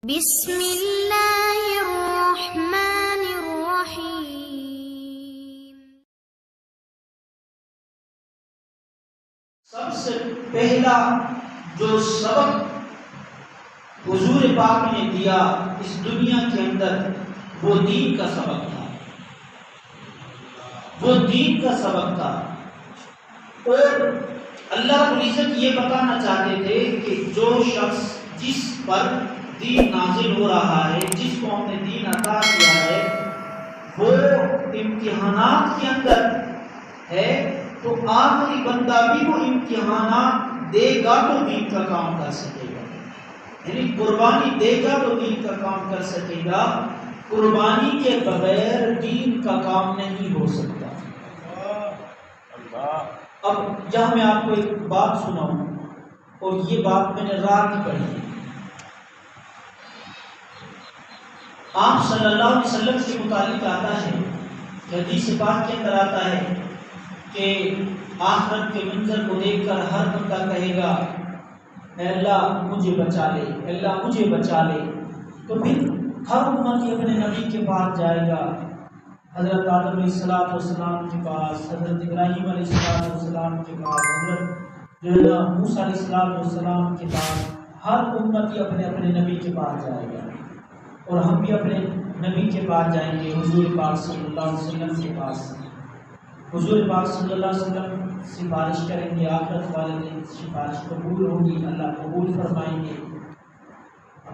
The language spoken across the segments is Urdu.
بسم اللہ الرحمن الرحیم۔ سب سے پہلا جو سبق حضور پاک نے دیا اس دنیا کے اندر وہ دین کا سبق تھا، وہ دین کا سبق تھا۔ اور اللہ رب العزت یہ بتانا چاہتے تھے کہ جو شخص جس پر دین نازل ہو رہا ہے، جس کو ہم نے دین عطا کیا ہے، وہ امتحانات کے اندر ہے تو آخری بندہ بھی وہ امتحانات دے گا تو دین کا کام کر سکے گا، یعنی قربانی دے گا تو دین کا کام کر سکے گا۔ قربانی کے بغیر دین کا کام نہیں ہو سکتا۔ اب جہاں میں آپ کو ایک بات سناؤں، اور یہ بات میں نے رات ہی پڑھی ہے، آپ صلی اللہ علیہ وسلم کے متعلق آتا ہے، حدیث پاک کے اندر آتا ہے کہ آخرت کے منظر کو دیکھ کر ہر بندہ کہے گا اے اللہ مجھے بچا لے، اے اللہ مجھے بچا لے۔ تو پھر ہر امتی اپنے نبی کے پاس جائے گا، حضرت آدم علیہ السلام کے پاس، حضرت ابراہیم علیہ السلام کے پاس، حضرت موسیٰ علیہ السلام کے پاس، ہر امتی اپنے اپنے نبی کے پاس جائے گا، اور ہم بھی اپنے نبی کے پاس جائیں گے، حضور پاک صلی اللہ علیہ وسلم کے پاس۔ حضور پاک صلی اللہ علیہ وسلم سفارش کریں گے، آخرت والے دن سفارش قبول ہوگی، اللہ قبول فرمائیں گے۔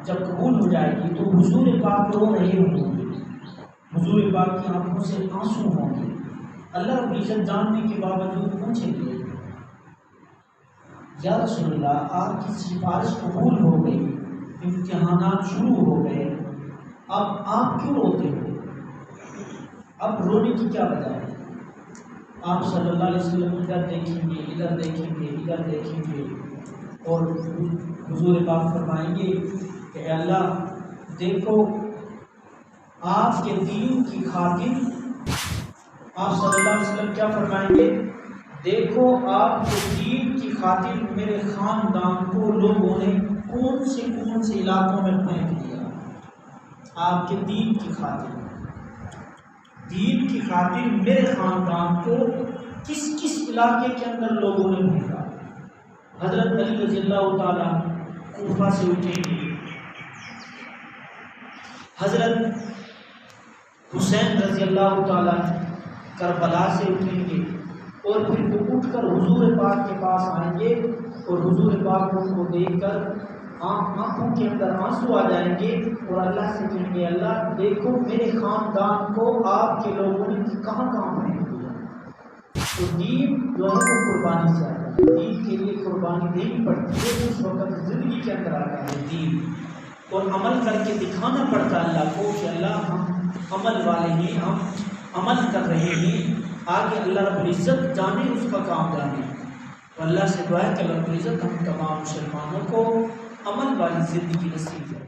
جب قبول ہو جائے گی تو حضور پاک رو رہے ہوں گے، حضور پاک کی آنکھوں سے آنسو ہوں گے، اللہ رب العزت جاننے کے باوجود پوچھیں گے یا رسول اللہ آپ کی سفارش قبول ہو گئی، امتحانات شروع ہو گئے، اب آپ کیوں روتے ہو؟ اب رونے کی کیا وجہ ہے؟ آپ صلی اللہ علیہ وسلم ادھر دیکھیں گے، ادھر دیکھیں گے، ادھر دیکھیں گے، اور حضور پاک فرمائیں گے کہ اے اللہ دیکھو آپ کے دین کی خاطر، آپ صلی اللہ علیہ وسلم کیا فرمائیں گے؟ دیکھو آپ کے دین کی خاطر میرے خاندان کو لوگوں نے کون سے علاقوں میں پھینک دیا۔ آپ کے دین کی خاطر، دین کی خاطر میرے خاندان کو کس کس علاقے کے اندر لوگوں نے پھینکا۔ حضرت علی رضی اللہ تعالیٰ کوفہ سے اٹھیں گے، حضرت حسین رضی اللہ تعالیٰ کربلا سے اٹھیں گے، اور پھر وہ اٹھ کر حضور پاک کے پاس آئیں گے، اور حضور پاک کو دیکھ کر آنکھوں کے اندر آنسو آ جائیں گے، اور اللہ سے کہیں گے اللہ دیکھو میرے خاندان کو آپ کے لوگوں نے کہاں پھینک دیا۔ تو دین جو ہے وہ قربانی سے آتا ہے، دین کے لیے قربانی دینی پڑتی ہے، اس وقت زندگی کے اندر آتا ہے دین، اور عمل کر کے دکھانا پڑتا ہے اللہ کو کہ اللہ ہم عمل والے ہیں، ہم عمل کر رہے ہیں، آگے اللہ رب العزت جانے اس کا کام جانے۔ تو اللہ سے دعا ہے کہ اللہ رب العزت ہم تمام مسلمانوں کو عمل والی زندگی نصیب ہے۔